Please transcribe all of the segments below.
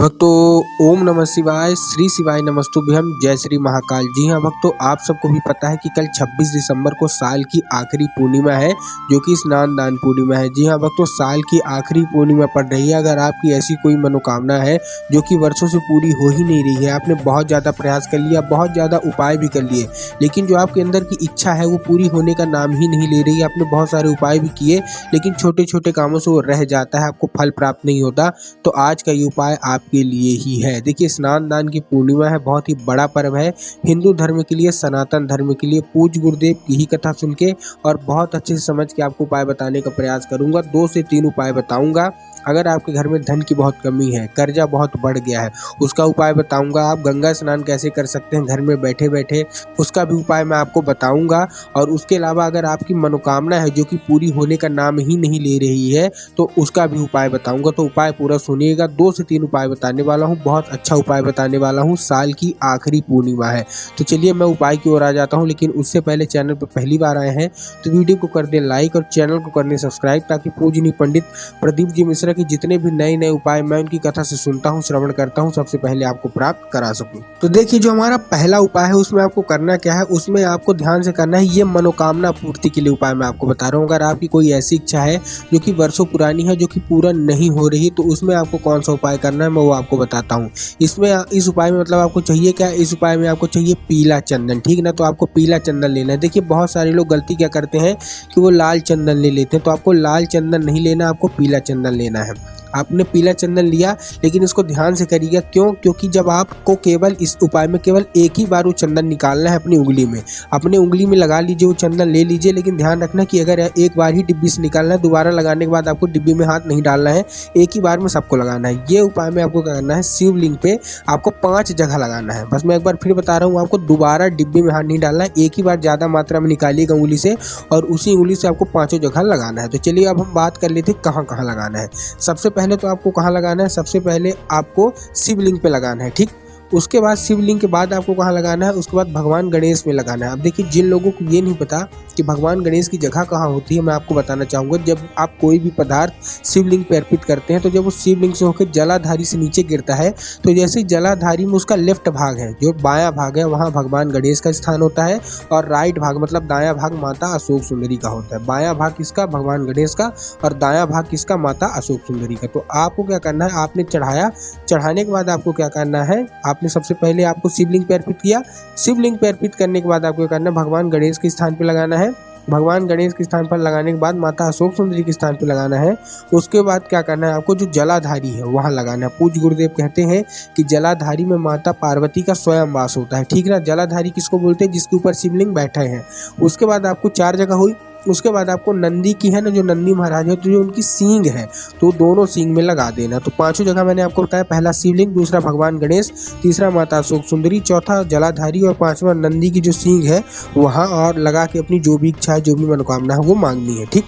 भक्तों, ओम नमः शिवाय, श्री शिवाय नमस्तुभ्यम, जय श्री महाकाल। जी हाँ भक्तों, आप सबको भी पता है कि कल 26 दिसंबर को साल की आखिरी पूर्णिमा है, जो कि स्नान दान पूर्णिमा है। जी हाँ भक्तों, साल की आखिरी पूर्णिमा पड़ रही है। अगर आपकी ऐसी कोई मनोकामना है जो कि वर्षों से पूरी हो ही नहीं रही है, आपने बहुत ज़्यादा प्रयास कर लिया, बहुत ज़्यादा उपाय भी कर लिए, लेकिन जो आपके अंदर की इच्छा है वो पूरी होने का नाम ही नहीं ले रही है। आपने बहुत सारे उपाय भी किए, लेकिन छोटे छोटे कामों से वो रह जाता है, आपको फल प्राप्त नहीं होता। तो आज का ये उपाय आपके लिए ही है। देखिए, स्नान दान की पूर्णिमा है, बहुत ही बड़ा पर्व है हिंदू धर्म के लिए, सनातन धर्म के लिए। पूज्य गुरुदेव की ही कथा सुन के और बहुत अच्छे से समझ के आपको उपाय बताने का प्रयास करूंगा। 2 से 3 उपाय बताऊंगा। अगर आपके घर में धन की बहुत कमी है, कर्जा बहुत बढ़ गया है, उसका उपाय बताऊंगा। आप गंगा स्नान कैसे कर सकते हैं घर में बैठे बैठे, उसका भी उपाय मैं आपको बताऊंगा। और उसके अलावा अगर आपकी मनोकामना है जो कि पूरी होने का नाम ही नहीं ले रही है, तो उसका भी उपाय बताऊंगा। तो उपाय पूरा सुनिएगा। 2 से 3 उपाय बताने वाला हूँ, बहुत अच्छा उपाय बताने वाला हूँ। साल की आखिरी पूर्णिमा है, तो चलिए मैं उपाय की ओर आ जाता हूँ। लेकिन उससे पहले चैनल पर पहली बार आए हैं तो वीडियो को कर दें लाइक और चैनल को कर दें सब्सक्राइब, ताकि पूजनीय पंडित प्रदीप जी मिश्रा की जितने भी नए नए उपाय मैं उनकी कथा से सुनता हूँ, श्रवण करता हूँ, सबसे पहले आपको प्राप्त करा सकूँ। तो देखिए, जो हमारा पहला उपाय है उसमें आपको करना क्या है, उसमें आपको ध्यान से करना है। ये मनोकामना पूर्ति के लिए उपाय मैं आपको बता रहा हूँ। अगर आपकी कोई ऐसी इच्छा है जो कि वर्षों पुरानी है, जो कि पूरा नहीं हो रही, तो उसमें आपको कौन सा उपाय करना है मैं वो आपको बताता हूँ। इसमें इस उपाय में मतलब आपको चाहिए क्या, इस उपाय में आपको चाहिए पीला चंदन, ठीक ना। तो आपको पीला चंदन लेना है। देखिए, बहुत सारे लोग गलती क्या करते हैं कि वो लाल चंदन ले लेते हैं, तो आपको लाल चंदन नहीं लेना, आपको पीला चंदन लेना है। आपने पीला चंदन लिया, लेकिन इसको ध्यान से करिएगा। क्यों? क्योंकि जब आपको केवल इस उपाय में केवल एक ही बार वो चंदन निकालना है अपनी उंगली में, अपने उंगली में लगा लीजिए, वो चंदन ले लीजिए। लेकिन ध्यान रखना कि अगर एक बार ही डिब्बी से निकालना है, दोबारा लगाने के बाद आपको डिब्बी में हाथ नहीं डालना है, एक ही बार में सबको लगाना है। ये उपाय में आपको क्या करना है, शिवलिंग पे आपको 5 जगह लगाना है। बस मैं एक बार फिर बता रहा हूँ, आपको दोबारा डिब्बी में हाथ नहीं डालना है, एक ही बार ज़्यादा मात्रा में निकालिएगा उंगली से, और उसी उंगली से आपको 5 जगह लगाना है। तो चलिए अब हम बात कर लेते हैं कहाँ कहाँ लगाना है। सबसे पहले तो आपको कहाँ लगाना है, सबसे पहले आपको शिवलिंग पे लगाना है, ठीक। उसके बाद शिवलिंग के बाद आपको कहाँ लगाना है, उसके बाद भगवान गणेश में लगाना है। अब देखिए, जिन लोगों को ये नहीं पता कि भगवान गणेश की जगह कहाँ होती है, मैं आपको बताना चाहूँगा। जब आप कोई भी पदार्थ शिवलिंग पे अर्पित करते हैं, तो जब वो शिवलिंग से होकर जलाधारी से नीचे गिरता है, तो जैसे जलाधारी में उसका लेफ्ट भाग है, जो बायां भाग है, वहाँ भगवान गणेश का स्थान होता है, और राइट भाग मतलब दायां भाग माता अशोक सुंदरी का होता है। बायां भाग किसका, भगवान गणेश का, और दायां भाग किसका, माता अशोक सुंदरी का। तो आपको क्या करना है, आपने चढ़ाया, चढ़ाने के बाद आपको क्या करना है, आपने सबसे पहले आपको शिवलिंग पे अर्पित किया। शिवलिंग पे अर्पित करने के बाद आपको क्या करना है, भगवान गणेश के स्थान पे लगाना है। भगवान गणेश के स्थान पर लगाने के बाद माता अशोक सुंदरी के स्थान पे लगाना है। उसके बाद क्या करना है, आपको जो जलाधारी है वहाँ लगाना है। पूज्य गुरुदेव कहते हैं कि जलाधारी में माता पार्वती का स्वयं वास होता है, ठीक ना। जलाधारी किसको बोलते हैं, जिसके ऊपर शिवलिंग बैठे हैं। उसके बाद आपको 4 जगह हुई। उसके बाद आपको नंदी की है ना, जो नंदी महाराज है, तो जो उनकी सींग है, तो दोनों सींग में लगा देना। तो 5 जगह मैंने आपको बताया, पहला शिवलिंग, दूसरा भगवान गणेश, तीसरा माता अशोक सुंदरी, चौथा जलाधारी, और 5वां नंदी की जो सींग है वहाँ, और लगा के अपनी जो भी इच्छा है, जो भी मनोकामना है वो मांगनी है, ठीक।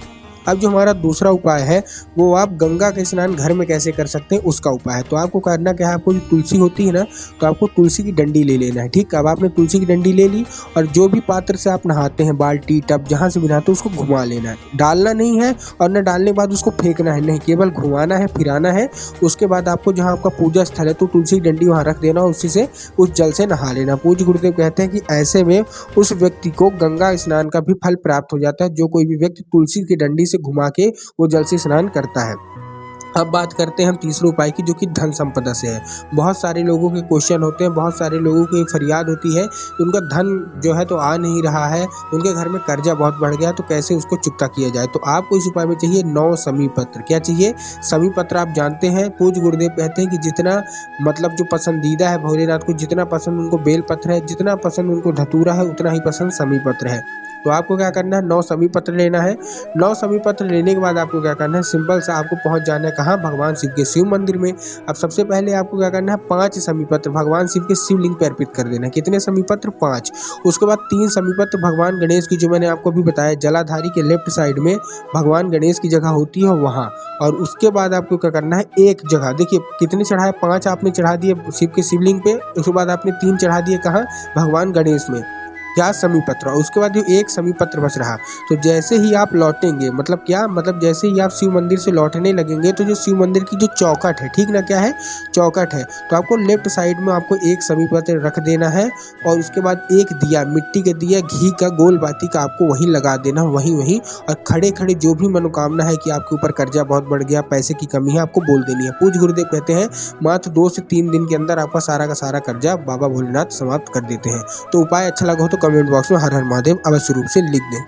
अब जो हमारा दूसरा उपाय है, वो आप गंगा का स्नान घर में कैसे कर सकते हैं उसका उपाय है। तो आपको करना क्या है, आपको जो तुलसी होती है ना, तो आपको तुलसी की डंडी ले लेना है, ठीक। अब आपने तुलसी की डंडी ले ली, और जो भी पात्र से आप नहाते हैं, बाल्टी टब जहाँ से भी नहाते हैं, उसको घुमा लेना है। डालना नहीं है, और न डालने के बाद उसको फेंकना है, नहीं, केवल घुमाना है, फिराना है। उसके बाद आपको जहाँ आपका पूजा स्थल है, तो तुलसी की डंडी वहाँ रख देना, और उसी से उस जल से नहा लेना। पूज्य गुरुदेव कहते हैं कि ऐसे में उस व्यक्ति को गंगा स्नान का भी फल प्राप्त हो जाता है, जो कोई भी व्यक्ति तुलसी की डंडी से घुमा के वो जल से स्नान करता है। अब बात करते हैं हम तीसरे उपाय की, जो कि धन संपदा से है। बहुत सारे लोगों के क्वेश्चन होते हैं, बहुत सारे लोगों की फरियाद होती है कि उनका धन जो है तो आ नहीं रहा है, उनके घर में कर्जा बहुत बढ़ गया, तो कैसे उसको चुकता किया जाए। तो आपको इस उपाय में चाहिए 9 समी पत्र। क्या चाहिए, समी पत्र। आप जानते हैं, पूज्य गुरुदेव कहते हैं कि जितना मतलब जो पसंदीदा है भोलेनाथ को, जितना पसंद उनको बेल पत्र है, जितना पसंद उनको धतूरा है, उतना ही पसंद समी पत्र है। तो आपको क्या करना है, 9 समी पत्र लेना है। 9 समी पत्र लेने के बाद आपको क्या करना है, सिंपल सा आपको पहुंच जाना है कहाँ, भगवान शिव के शिव मंदिर में। अब सबसे पहले आपको क्या करना है, 5 समी पत्र भगवान शिव के शिवलिंग पर अर्पित कर देना है। कितने समी पत्र, 5। उसके बाद 3 समी पत्र भगवान गणेश की, जो मैंने आपको अभी बताया, जलाधारी के लेफ्ट साइड में भगवान गणेश की जगह होती है वहाँ। और उसके बाद आपको क्या करना है, एक जगह, देखिए कितने चढ़ाए, 5 आपने चढ़ा दिए शिव के शिवलिंग पे। उसके बाद आपने 3 चढ़ा दिए कहाँ, भगवान गणेश में। क्या समी पत्र, और उसके बाद जो एक समी पत्र बच रहा, तो जैसे ही आप लौटेंगे, मतलब क्या, मतलब जैसे ही आप शिव मंदिर से लौटने लगेंगे तो जो शिव मंदिर की जो चौखट है, ठीक ना, क्या है, चौखट है, तो आपको लेफ्ट साइड में आपको एक समी पत्र रख देना है और उसके बाद एक दिया, मिट्टी के दिया, घी का, गोल बाती का आपको वहीं लगा देना, वहीं वहीं, और खड़े खड़े जो भी मनोकामना है कि आपके ऊपर कर्जा बहुत बढ़ गया, पैसे की कमी है, आपको बोल देनी है। पूज्य गुरुदेव कहते हैं मात्र 2 से 3 दिन के अंदर आपका सारा का सारा कर्जा बाबा भोलेनाथ समाप्त कर देते हैं। तो उपाय अच्छा लगा हो तो कमेंट बॉक्स में हर हर महादेव अवश्य रूप से लिख दें।